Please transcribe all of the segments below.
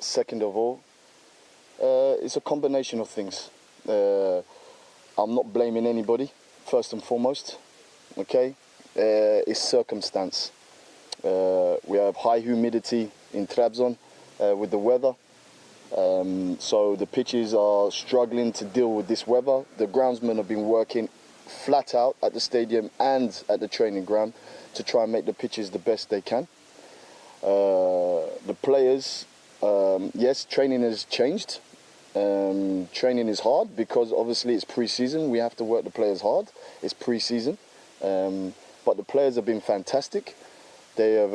second of all, it's a combination of things. I'm not blaming anybody, first and foremost, okay? It's circumstance. We have high humidity in Trabzon with the weather. So the pitches are struggling to deal with this weather. The groundsmen have been working flat out at the stadium and at the training ground to try and make the pitches the best they can. The players, yes, training has changed. Training is hard because obviously it's pre-season. We have to work the players hard. It's pre-season. But the players have been fantastic. They have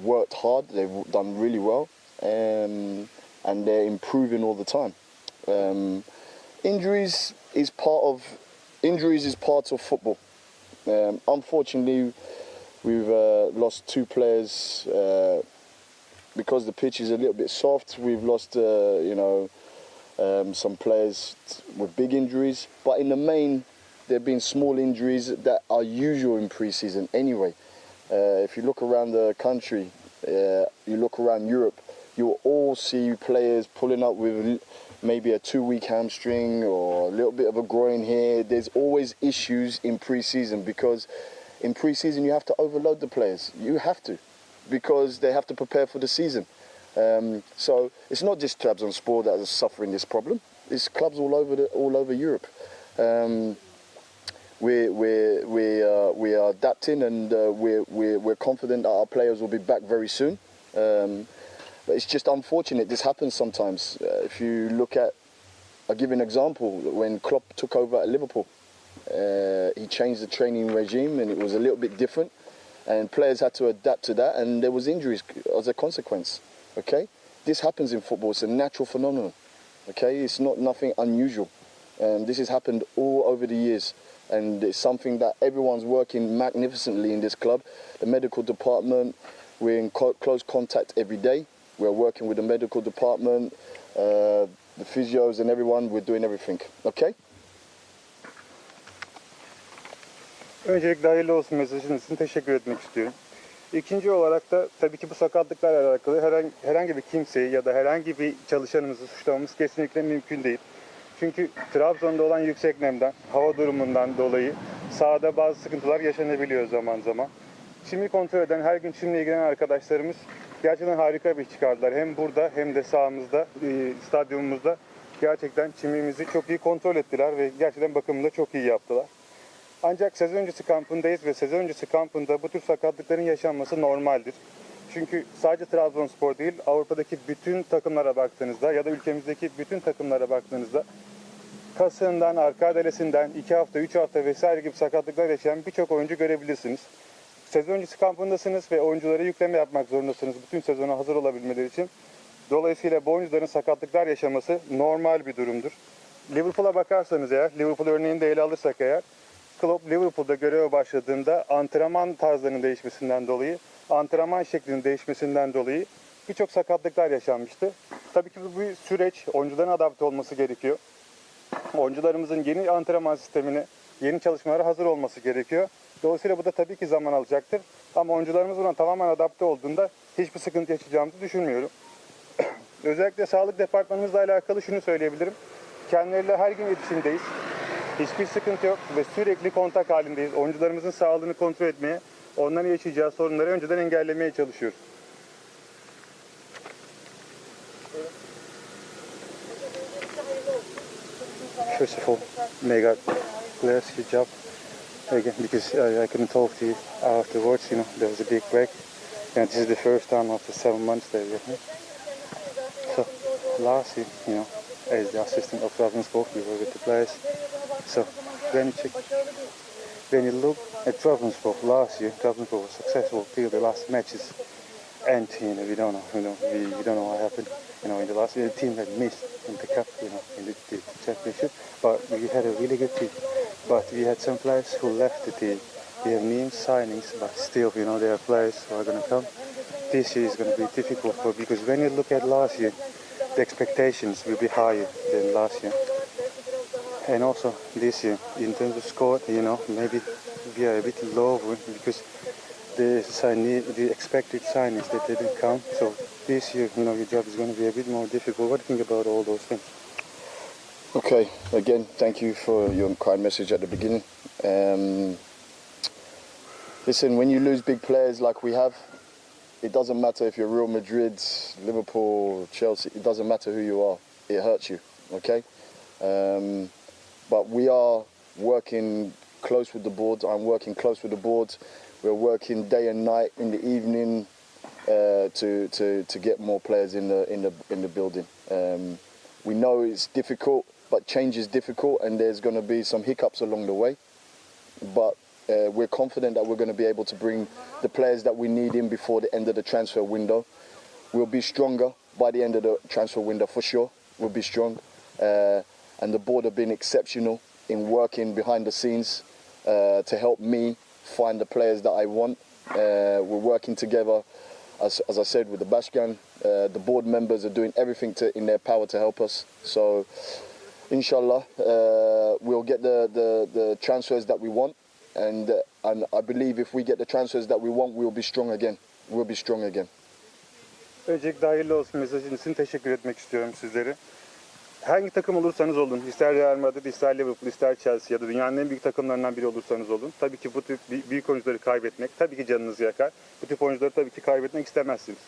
worked hard. They've done really well. And they're improving all the time. Injuries is part of football. Unfortunately, we've lost 2 players because the pitch is a little bit soft. We've lost, some players with big injuries. But in the main, there have been small injuries that are usual in pre-season anyway. If you look around the country, you look around Europe, you'll all see players pulling up with maybe a 2-week hamstring or a little bit of a groin here. There's always issues in pre-season because in pre-season you have to overload the players. You have to, because they have to prepare for the season. So it's not just Trabzonspor that is suffering this problem. It's clubs all over Europe. We are adapting, and we're confident that our players will be back very soon. But it's just unfortunate this happens sometimes. If you look at, I'll give you an example. When Klopp took over at Liverpool, he changed the training regime and it was a little bit different. And players had to adapt to that, and there was injuries as a consequence. Okay, this happens in football. It's a natural phenomenon. Okay, it's not nothing unusual. This has happened all over the years, and it's something that everyone's working magnificently in this club. The medical department, we're in close contact every day. We're working with the medical department, the physios and everyone. We're doing everything. Okay? Öncelikle hayırlı olsun mesajınız için teşekkür etmek istiyorum. İkinci olarak da tabii ki bu sakatlıklarla alakalı herhangi bir kimseyi ya da herhangi bir çalışanımızı suçlamamız kesinlikle mümkün değil. Çünkü Trabzon'da olan yüksek nemden, hava durumundan dolayı sahada bazı sıkıntılar yaşanabiliyor zaman zaman. Çimi kontrol eden, her gün çimle ilgilenen arkadaşlarımız gerçekten harika bir iş çıkardılar. Hem burada hem de sahamızda, stadyumumuzda gerçekten çimimizi çok iyi kontrol ettiler ve gerçekten bakımını da çok iyi yaptılar. Ancak sezon öncesi kampındayız ve sezon öncesi kampında bu tür sakatlıkların yaşanması normaldir. Çünkü sadece Trabzonspor değil, Avrupa'daki bütün takımlara baktığınızda ya da ülkemizdeki bütün takımlara baktığınızda kasığından, arka adalesinden 2 hafta, 3 hafta vesaire gibi sakatlıklar yaşayan birçok oyuncu görebilirsiniz. Sezon öncesi kampındasınız ve oyunculara yükleme yapmak zorundasınız bütün sezona hazır olabilmeleri için. Dolayısıyla bu oyuncuların sakatlıklar yaşaması normal bir durumdur. Liverpool'a bakarsanız eğer, Liverpool örneğini de ele alırsak eğer, Klopp Liverpool'da göreve başladığında antrenman tarzlarının değişmesinden dolayı, antrenman şeklinin değişmesinden dolayı birçok sakatlıklar yaşanmıştı. Tabii ki bu bir süreç, oyuncuların adapte olması gerekiyor. Oyuncularımızın yeni antrenman sistemine, yeni çalışmalara hazır olması gerekiyor. Dolayısıyla bu da tabii ki zaman alacaktır. Ama oyuncularımız buna tamamen adapte olduğunda hiçbir sıkıntı yaşayacağımızı düşünmüyorum. Özellikle sağlık departmanımızla alakalı şunu söyleyebilirim. Kendileriyle her gün iletişimdeyiz. Hiçbir sıkıntı yok ve sürekli kontak halindeyiz. Oyuncularımızın sağlığını kontrol etmeye, onların yaşayacağı sorunları önceden engellemeye çalışıyoruz. First of all, may God bless your job again, because I couldn't talk to you afterwards. You know, there was a big break, and this is the first time after 7 months that you're here. So last year, you know, as the assistant of Trabzonspor, you were with the players. So when you look at Trabzonspor last year, Trabzonspor was successful till the last matches, and you know we don't know what happened. You know, in the last year, the team had missed in the cup, you know, in the championship, but we had a really good team. But we had some players who left the team. We have new signings, but still, you know, there are players who are going to come. This year is going to be difficult because when you look at last year, the expectations will be higher than last year. And also this year, in terms of score, you know, maybe we are a bit lower because the expected signings that didn't come. So this year, your job is going to be a bit more difficult. What do you think about all those things? Okay, again, thank you for your kind message at the beginning. Listen, when you lose big players like we have, it doesn't matter if you're Real Madrid, Liverpool, Chelsea, it doesn't matter who you are, it hurts you, okay? But we are working close with the board, I'm working close with the board, we're working day and night in the evening to get more players in the building. We know it's difficult, but change is difficult and there's going to be some hiccups along the way. But we're confident that we're going to be able to bring the players that we need in before the end of the transfer window. We'll be stronger by the end of the transfer window for sure. We'll be strong. And the board have been exceptional in working behind the scenes to help me find the players that I want. We're working together, as I said, with the Bashkan. The board members are doing everything in their power to help us. So, inshallah, we'll get the transfers that we want. And I believe if we get the transfers that we want, we'll be strong again. We'll be strong again. Öncelikle hayırlı olsun mesajınız için teşekkür etmek istiyorum sizlere. Hangi takım olursanız olun, ister Real Madrid, ister Liverpool, ister Chelsea ya da dünyanın en büyük takımlarından biri olursanız olun. Tabii ki bu tip büyük oyuncuları kaybetmek tabii ki canınızı yakar. Bu tip oyuncuları tabii ki kaybetmek istemezsiniz.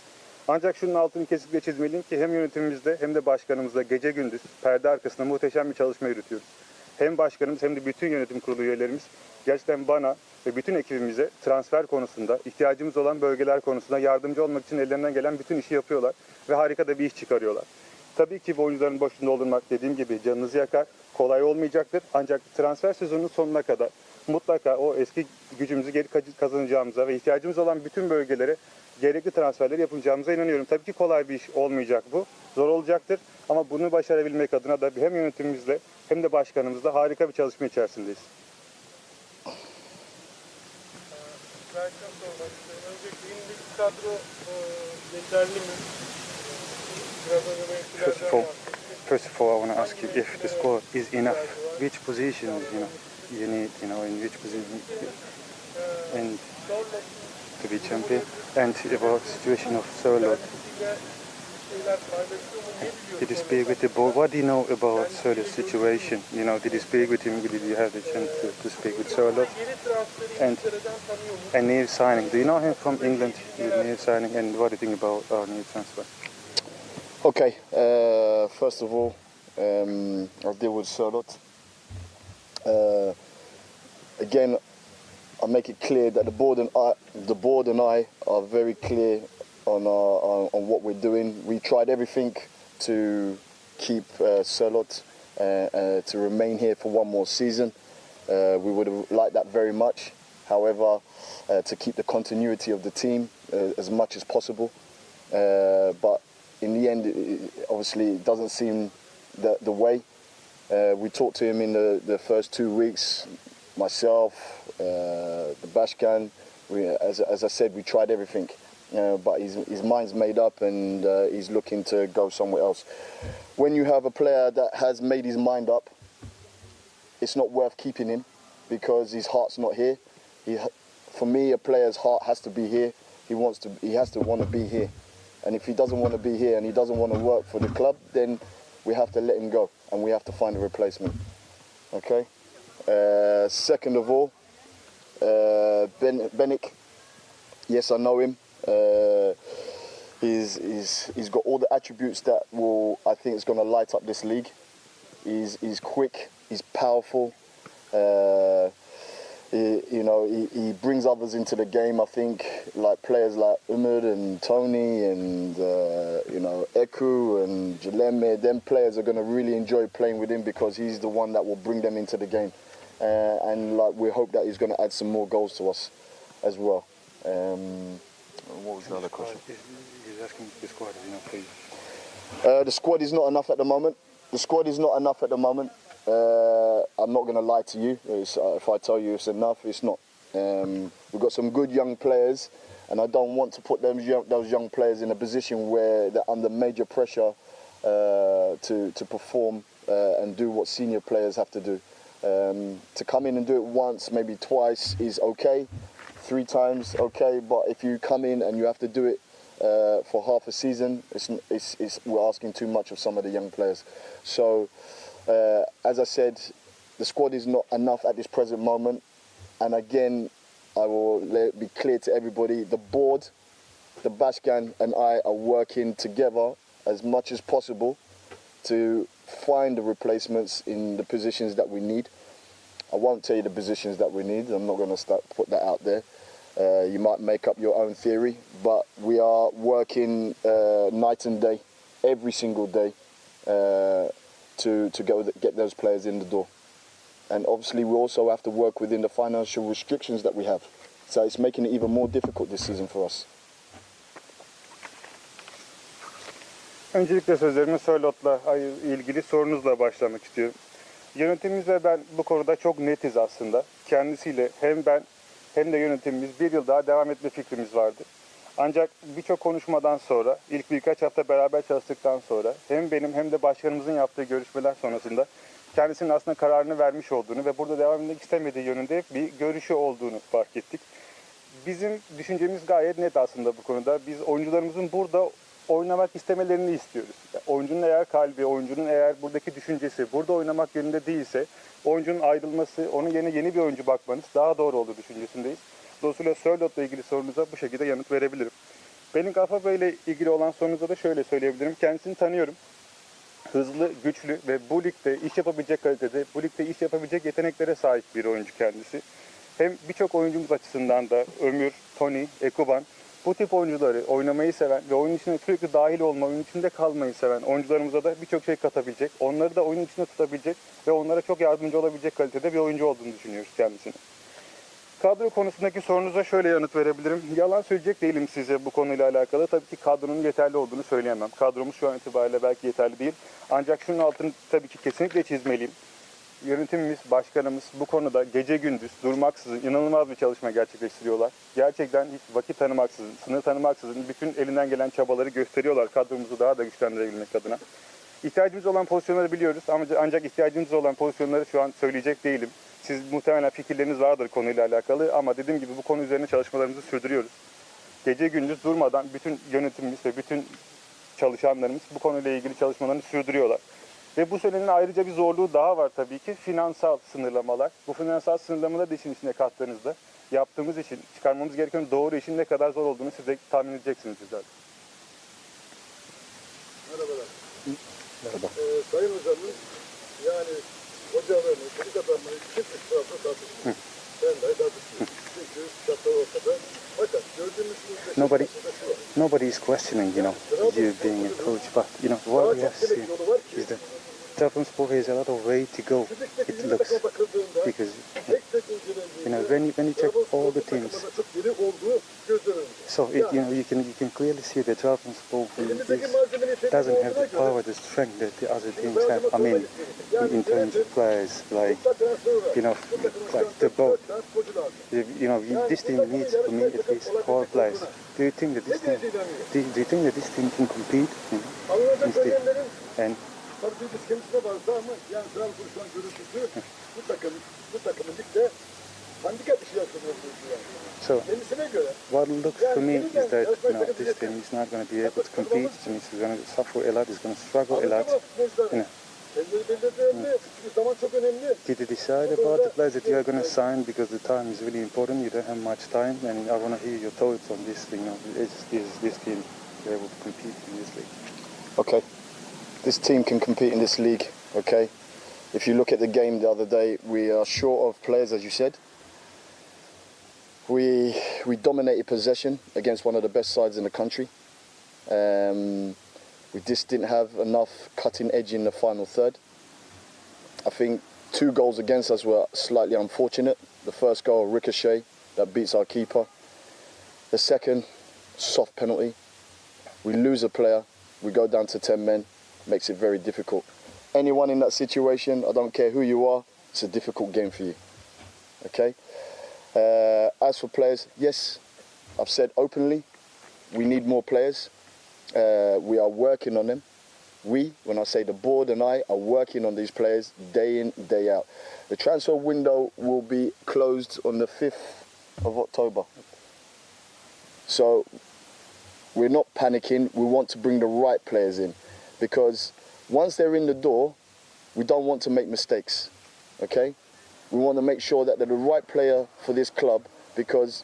Ancak şunun altını kesinlikle çizmeliyim ki hem yönetimimizde hem de başkanımızda gece gündüz perde arkasında muhteşem bir çalışma yürütüyoruz. Hem başkanımız hem de bütün yönetim kurulu üyelerimiz gerçekten bana ve bütün ekibimize transfer konusunda, ihtiyacımız olan bölgeler konusunda yardımcı olmak için ellerinden gelen bütün işi yapıyorlar ve harika da bir iş çıkarıyorlar. Tabii ki bu oyuncuların boşluğunu doldurmak dediğim gibi canınızı yakar, kolay olmayacaktır. Ancak transfer sezonunun sonuna kadar mutlaka o eski gücümüzü geri kazanacağımıza ve ihtiyacımız olan bütün bölgelere gerekli transferleri yapacağımıza inanıyorum. Tabii ki kolay bir iş olmayacak bu, zor olacaktır. Ama bunu başarabilmek adına da hem yönetimimizle hem de başkanımızla harika bir çalışma içerisindeyiz. Öncelikle yeni bir kadro yeterli mi? First of all, I want to ask you if the squad is enough. Which positions, you need, in which position, and to be champion. And about the situation of Sörloth. Did you speak with the board? What do you know about Sörloth's situation? Did you speak with him? Did you have the chance to speak with Sörloth? And new signing. Do you know him from England? New signing. And what do you think about our new transfer? Okay, first of all, I'll deal with Sörloth. Again, I'll make it clear that the board and I are very clear on what we're doing. We tried everything to keep Sörloth to remain here for one more season. We would have liked that very much. However, to keep the continuity of the team as much as possible. But in the end, obviously, it doesn't seem the way. We talked to him in the first 2 weeks, myself, the Bashkan. As I said, we tried everything. But his mind's made up and he's looking to go somewhere else. When you have a player that has made his mind up, it's not worth keeping him because his heart's not here. For me, a player's heart has to be here. He has to want to be here. And if he doesn't want to be here and he doesn't want to work for the club, then we have to let him go and we have to find a replacement. Okay? Second of all, Benik. Yes, I know him. He's got all the attributes that I think is going to light up this league. He's quick, he's powerful. He brings others into the game. I think like players like Umar and Tony and Eku and Jaleme. Them players are going to really enjoy playing with him because he's the one that will bring them into the game. And we hope that he's going to add some more goals to us as well. What was the other question? He's asking if the squad is enough for you. The squad is not enough at the moment. I'm not going to lie to you. If I tell you it's enough, it's not. We've got some good young players, and I don't want to put those young players in a position where they're under major pressure to perform and do what senior players have to do. To come in and do it once, maybe twice is okay. 3 times, okay. But if you come in and you have to do it for half a season, we're asking too much of some of the young players. So, as I said, the squad is not enough at this present moment. And again, I will let it be clear to everybody, the board, the Başkan and I are working together as much as possible to find the replacements in the positions that we need. I won't tell you the positions that we need. I'm not going to put that out there. You might make up your own theory, but we are working night and day, every single day, to get those players in the door. And obviously we also have to work within the financial restrictions that we have. So it's making it even more difficult this season for us. Öncelikle sözlerimi Sörloth'la ilgili sorunuzla başlamak istiyorum. Yönetimimizle ben bu konuda çok netiz aslında. Kendisiyle hem ben hem de yönetimimiz bir yıl daha devam etme fikrimiz vardı. Ancak birçok konuşmadan sonra, ilk birkaç hafta beraber çalıştıktan sonra hem benim hem de başkanımızın yaptığı görüşmeler sonrasında kendisinin aslında kararını vermiş olduğunu ve burada devam etmek istemediği yönünde bir görüşü olduğunu fark ettik. Bizim düşüncemiz gayet net aslında bu konuda. Biz oyuncularımızın burada oynamak istemelerini istiyoruz. Oyuncunun eğer kalbi, oyuncunun eğer buradaki düşüncesi burada oynamak yönünde değilse oyuncunun ayrılması, onun yerine yeni bir oyuncu bakmanız daha doğru olduğu düşüncesindeyiz. Dolayısıyla Sörloth'la ilgili sorunuza bu şekilde yanıt verebilirim. Benim Kafa ile ilgili olan sorunuza da şöyle söyleyebilirim. Kendisini tanıyorum. Hızlı, güçlü ve bu ligde iş yapabilecek kalitede, bu ligde iş yapabilecek yeteneklere sahip bir oyuncu kendisi. Hem birçok oyuncumuz açısından da Ömür, Tony, Ekuban bu tip oyuncuları oynamayı seven ve oyun içine sürekli dahil olma, oyun içinde kalmayı seven oyuncularımıza da birçok şey katabilecek, onları da oyun içinde tutabilecek ve onlara çok yardımcı olabilecek kalitede bir oyuncu olduğunu düşünüyoruz kendisini. Kadro konusundaki sorunuza şöyle yanıt verebilirim. Yalan söyleyecek değilim size bu konuyla alakalı. Tabii ki kadronun yeterli olduğunu söyleyemem. Kadromuz şu an itibariyle belki yeterli değil. Ancak şunun altını tabii ki kesinlikle çizmeliyim. Yönetimimiz, başkanımız bu konuda gece gündüz durmaksızın inanılmaz bir çalışma gerçekleştiriyorlar. Gerçekten hiç vakit tanımaksızın, sınır tanımaksızın bütün elinden gelen çabaları gösteriyorlar kadromuzu daha da güçlendirebilmek adına. İhtiyacımız olan pozisyonları biliyoruz ancak ihtiyacımız olan pozisyonları şu an söyleyecek değilim. Siz muhtemelen fikirleriniz vardır konuyla alakalı ama dediğim gibi bu konu üzerine çalışmalarımızı sürdürüyoruz. Gece gündüz durmadan bütün yönetimimiz ve bütün çalışanlarımız bu konuyla ilgili çalışmalarını sürdürüyorlar. Ve bu söylenenin ayrıca bir zorluğu daha var tabii ki finansal sınırlamalar. Bu finansal sınırlamaları da işin içine kattığınızda yaptığımız için, çıkarmamız gereken doğru işin ne kadar zor olduğunu siz de tahmin edeceksiniz zaten. Merhabalar. Merhaba. Sayın hocamız yani hocalarını, çocuk adamları kim ısrarla tartışmıyor. Ben de tartışmıyorum. Çünkü şartlar ortada. Fakat gördüğümüz Nobody is questioning, you being a coach, but what we have seen is that Trabzonspor has a lot of way to go. It looks because when you check all the teams, so you can clearly see that Trabzonspor doesn't have the power, the strength that the other teams have. I mean, in terms of players, like the boat. This team needs for me at least 4 players. Do you think that this team can compete in this team? And tabii biz kendisine vardı ama yani Trabzon şu an görüntüsü bu takımın ligde handikap işi yapıyor. So, kendisine göre. what looks to me is that this team is not going to be able to compete. It's going to suffer a lot. It's going to struggle a lot. Did you decide about the players that you are going to sign? Because the time is really important. You don't have much time, and I want to hear your thoughts on this. Is this team able to compete in this league? Okay. This team can compete in this league, okay? If you look at the game the other day, we are short of players, as you said. We dominated possession against one of the best sides in the country. We just didn't have enough cutting edge in the final third. I think 2 goals against us were slightly unfortunate. The first goal, ricochet, that beats our keeper. The second, soft penalty. We lose a player, we go down to 10 men. Makes it very difficult. Anyone in that situation, I don't care who you are, it's a difficult game for you. Okay? As for players, yes, I've said openly, we need more players. We are working on them. When I say the board and I, are working on these players day in, day out. The transfer window will be closed on the 5th of October. So we're not panicking. We want to bring the right players in, because once they're in the door, we don't want to make mistakes. Okay, we want to make sure that they're the right player for this club, because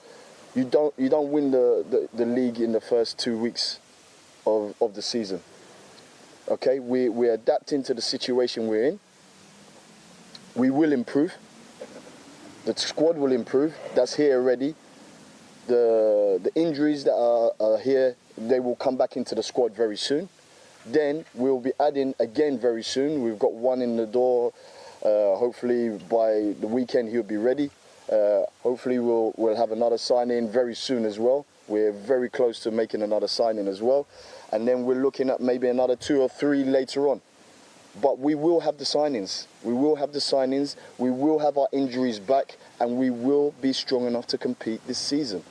you don't win the league in the first 2 weeks of the season. Okay, we're adapting to the situation we're in. We will improve. The squad will improve. That's here already. The injuries that are here, they will come back into the squad very soon. Then we'll be adding again very soon. We've got one in the door. Hopefully by the weekend he'll be ready. Hopefully we'll have another signing very soon as well. We're very close to making another signing as well. And then we're looking at maybe another 2 or 3 later on. But we will have the signings. We will have the signings. We will have our injuries back, and we will be strong enough to compete this season.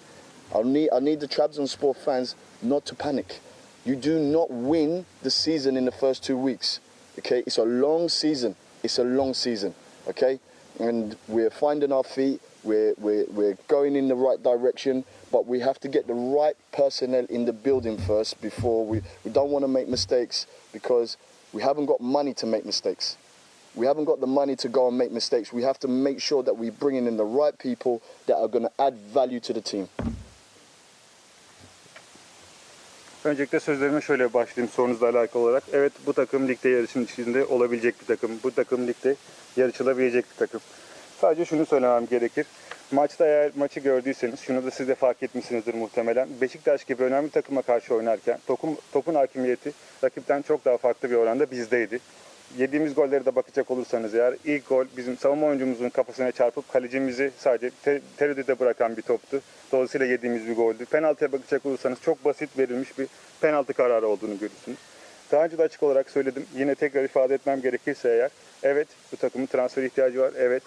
I need the Trabzonspor fans not to panic. You do not win the season in the first 2 weeks. Okay, it's a long season. It's a long season. Okay, and we're finding our feet. We're going in the right direction, but we have to get the right personnel in the building first before we don't want to make mistakes, because we haven't got money to make mistakes. We haven't got the money to go and make mistakes. We have to make sure that we're bringing in the right people that are going to add value to the team. Öncelikle sözlerime şöyle başlayayım sorunuzla alakalı olarak. Evet, bu takım ligde yarışın içinde olabilecek bir takım. Bu takım ligde yarışılabilecek bir takım. Sadece şunu söylemem gerekir. Maçta eğer maçı gördüyseniz, şunu da siz de fark etmişsinizdir muhtemelen. Beşiktaş gibi önemli takıma karşı oynarken topun hakimiyeti rakipten çok daha farklı bir oranda bizdeydi. Yediğimiz golleri de bakacak olursanız eğer, ilk gol bizim savunma oyuncumuzun kafasına çarpıp kalecimizi sadece tereddüte bırakan bir toptu. Dolayısıyla yediğimiz bir goldü. Penaltıya bakacak olursanız çok basit verilmiş bir penaltı kararı olduğunu görürsünüz. Daha önce de açık olarak söyledim. Yine tekrar ifade etmem gerekirse eğer, evet bu takımın transfer ihtiyacı var. Evet,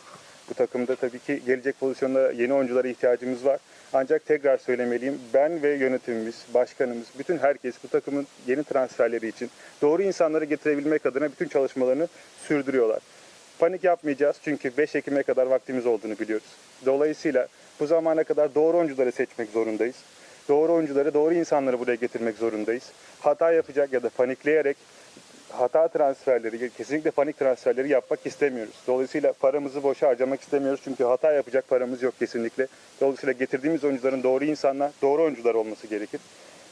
bu takımda tabii ki gelecek pozisyonda yeni oyunculara ihtiyacımız var. Ancak tekrar söylemeliyim, ben ve yönetimimiz, başkanımız, bütün herkes bu takımın yeni transferleri için doğru insanları getirebilmek adına bütün çalışmalarını sürdürüyorlar. Panik yapmayacağız çünkü 5 Ekim'e kadar vaktimiz olduğunu biliyoruz. Dolayısıyla bu zamana kadar doğru oyuncuları seçmek zorundayız. Doğru oyuncuları, doğru insanları buraya getirmek zorundayız. Hata yapacak ya da panikleyerek hata transferleri, kesinlikle panik transferleri yapmak istemiyoruz. Dolayısıyla paramızı boşa harcamak istemiyoruz. Çünkü hata yapacak paramız yok kesinlikle. Dolayısıyla getirdiğimiz oyuncuların doğru insanlar, doğru oyuncular olması gerekir.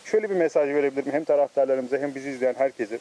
Şöyle bir mesaj verebilirim hem taraftarlarımıza hem bizi izleyen herkese.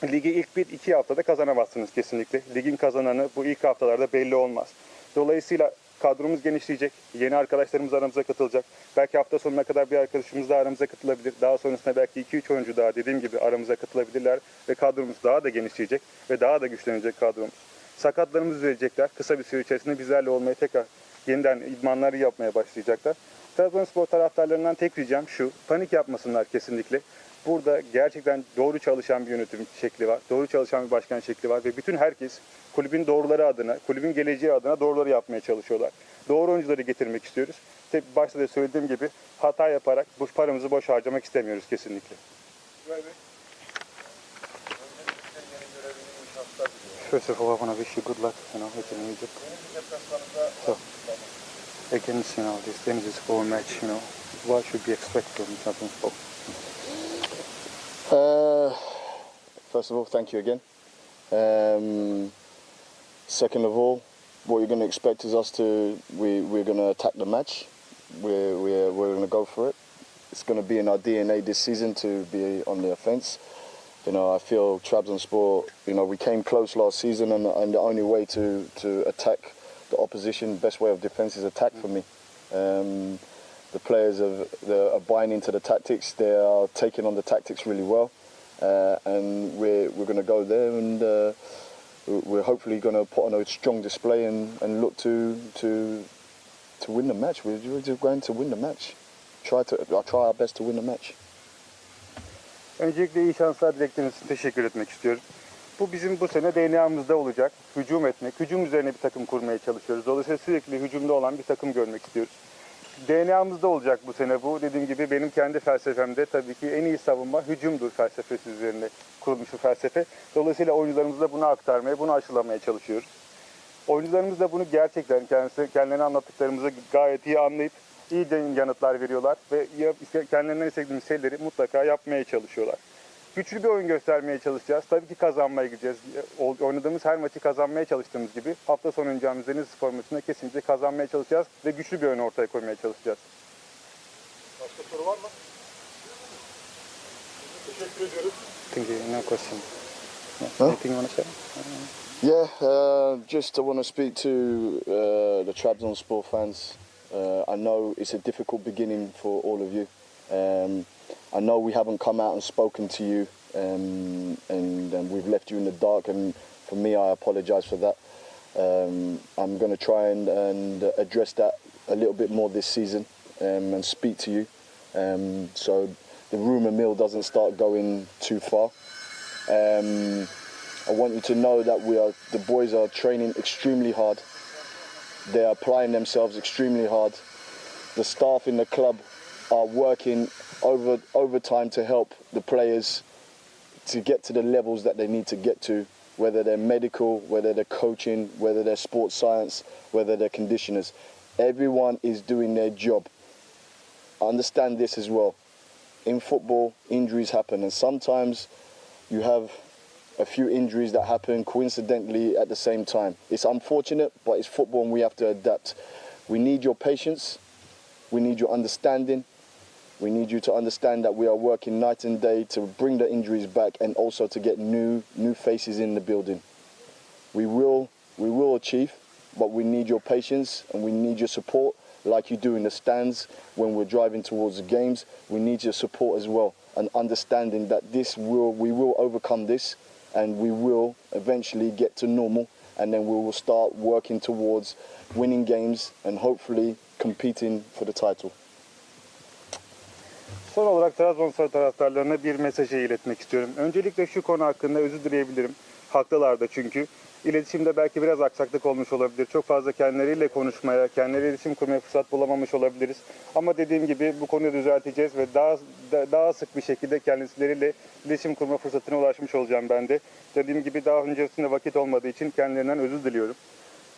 Ligi ilk 1-2 haftada kazanamazsınız kesinlikle. Ligin kazananı bu ilk haftalarda belli olmaz. Dolayısıyla kadromuz genişleyecek, yeni arkadaşlarımız aramıza katılacak. Belki hafta sonuna kadar bir arkadaşımız daha aramıza katılabilir. Daha sonrasında belki 2-3 oyuncu daha dediğim gibi aramıza katılabilirler. Ve kadromuz daha da genişleyecek ve daha da güçlenecek kadromuz. Sakatlarımız düzelecekler. Kısa bir süre içerisinde bizlerle olmaya tekrar yeniden idmanları yapmaya başlayacaklar. Trabzonspor taraftarlarından tek ricam şu, panik yapmasınlar kesinlikle. Burada gerçekten doğru çalışan bir yönetim şekli var, doğru çalışan bir başkan şekli var ve bütün herkes kulübün doğruları adına, kulübün geleceği adına doğruları yapmaya çalışıyorlar. Doğru oyuncuları getirmek istiyoruz. İşte başta da söylediğim gibi hata yaparak bu paramızı boş harcamak istemiyoruz kesinlikle. First of all, I want to wish you good luck, hitting Egypt. So, against, this Denizlispor match, what should we expect from Trabzonspor? First of all, thank you again. Second of all, what you're going to expect is we're going to attack the match. We're going to go for it. It's going to be in our DNA this season to be on the offence. I feel Trabzonspor, we came close last season, and the only way to attack the opposition, best way of defence is attack for me. The players are buying into the tactics. They are taking on the tactics really well, and we're going to go there, and we're hopefully going to put on a strong display and look to win the match. We're going to win the match. I'll try our best to win the match. Öncelikle iyi şanslar dilekleriniz için teşekkür etmek istiyorum. Bu bizim bu sene DNA'mızda olacak. Hücum etmek, hücum üzerine bir takım kurmaya çalışıyoruz. Dolayısıyla sürekli hücumda olan bir takım görmek istiyoruz. DNA'mızda olacak bu sene bu. Dediğim gibi benim kendi felsefemde tabii ki en iyi savunma hücumdur felsefesi üzerine kurulmuş bir felsefe. Dolayısıyla oyuncularımıza bunu aktarmaya, bunu aşılamaya çalışıyoruz. Oyuncularımız da bunu gerçekten kendilerine anlattıklarımızı gayet iyi anlayıp iyi yanıtlar veriyorlar ve kendilerinden istediğimiz şeyleri mutlaka yapmaya çalışıyorlar. Güçlü bir oyun göstermeye çalışacağız. Tabii ki kazanmaya gideceğiz. Oynadığımız her maçı kazanmaya çalıştığımız gibi hafta sonu oynayacağımız Denizlispor maçında kesinlikle kazanmaya çalışacağız ve güçlü bir oyun ortaya koymaya çalışacağız. Başka soru var mı? Teşekkür ediyoruz. Thank you. No question. Huh? Anything you want to say? Yeah, just I want to speak to the Trabzonspor fans. I know it's a difficult beginning for all of you. I know we haven't come out and spoken to you, and we've left you in the dark. And for me, I apologise for that. I'm going to try and address that a little bit more this season and speak to you, so the rumour mill doesn't start going too far. I want you to know that the boys are training extremely hard. They are applying themselves extremely hard. The staff in the club are working overtime to help the players to get to the levels that they need to get to, whether they're medical, whether they're coaching, whether they're sports science, whether they're conditioners. Everyone is doing their job. Understand this as well. In football, injuries happen, and sometimes you have a few injuries that happen coincidentally at the same time. It's unfortunate, but it's football and we have to adapt. We need your patience. We need your understanding. We need you to understand that we are working night and day to bring the injuries back and also to get new faces in the building. We will achieve, but we need your patience and we need your support like you do in the stands when we're driving towards the games. We need your support as well and understanding that we will overcome this and we will eventually get to normal, and then we will start working towards winning games and hopefully competing for the title. Son olarak Trabzonspor taraftarlarına bir mesajı iletmek istiyorum. Öncelikle şu konu hakkında özür dileyebilirim. Haklılar da çünkü. İletişimde belki biraz aksaklık olmuş olabilir. Çok fazla kendileriyle konuşmaya, kendileriyle iletişim kurmaya fırsat bulamamış olabiliriz. Ama dediğim gibi bu konuyu düzelteceğiz ve daha sık bir şekilde kendileriyle iletişim kurma fırsatına ulaşmış olacağım ben de. Dediğim gibi daha öncesinde vakit olmadığı için kendilerinden özür diliyorum.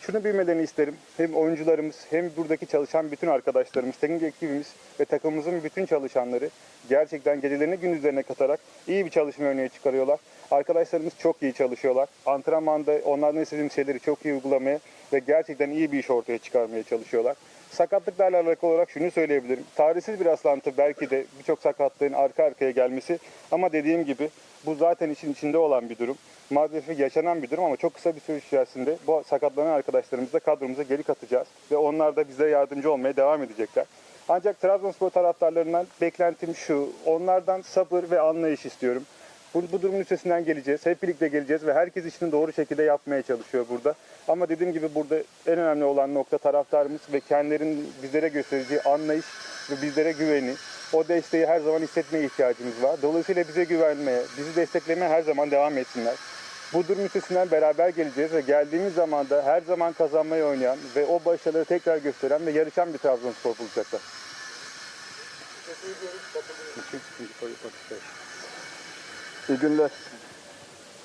Şunu bilmelerini isterim. Hem oyuncularımız hem buradaki çalışan bütün arkadaşlarımız, teknik ekibimiz ve takımımızın bütün çalışanları gerçekten gecelerini gündüzlerine katarak iyi bir çalışma örneği çıkarıyorlar. Arkadaşlarımız çok iyi çalışıyorlar. Antrenmanda onlardan istediğimiz şeyleri çok iyi uygulamaya ve gerçekten iyi bir iş ortaya çıkarmaya çalışıyorlar. Sakatlıklarla alakalı olarak şunu söyleyebilirim. Tarihsiz bir rastlantı belki de birçok sakatlığın arka arkaya gelmesi, ama dediğim gibi bu zaten işin içinde olan bir durum. Maalesef yaşanan bir durum ama çok kısa bir süre içerisinde bu sakatlanan arkadaşlarımızı da kadromuza geri katacağız ve onlar da bize yardımcı olmaya devam edecekler. Ancak Trabzonspor taraftarlarından beklentim şu: onlardan sabır ve anlayış istiyorum. Bu durumun üstesinden geleceğiz. Hep birlikte geleceğiz ve herkes işini doğru şekilde yapmaya çalışıyor burada. Ama dediğim gibi burada en önemli olan nokta taraftarımız ve kendilerinin bizlere göstereceği anlayış ve bizlere güveni. O desteği her zaman hissetmeye ihtiyacımız var. Dolayısıyla bize güvenmeye, bizi desteklemeye her zaman devam etsinler. Bu durum üstesinden beraber geleceğiz ve geldiğimiz zaman da her zaman kazanmayı oynayan ve o başarıları tekrar gösteren ve yarışan bir Trabzonspor bulacaklar. Teşekkür ediyoruz. İyi günler.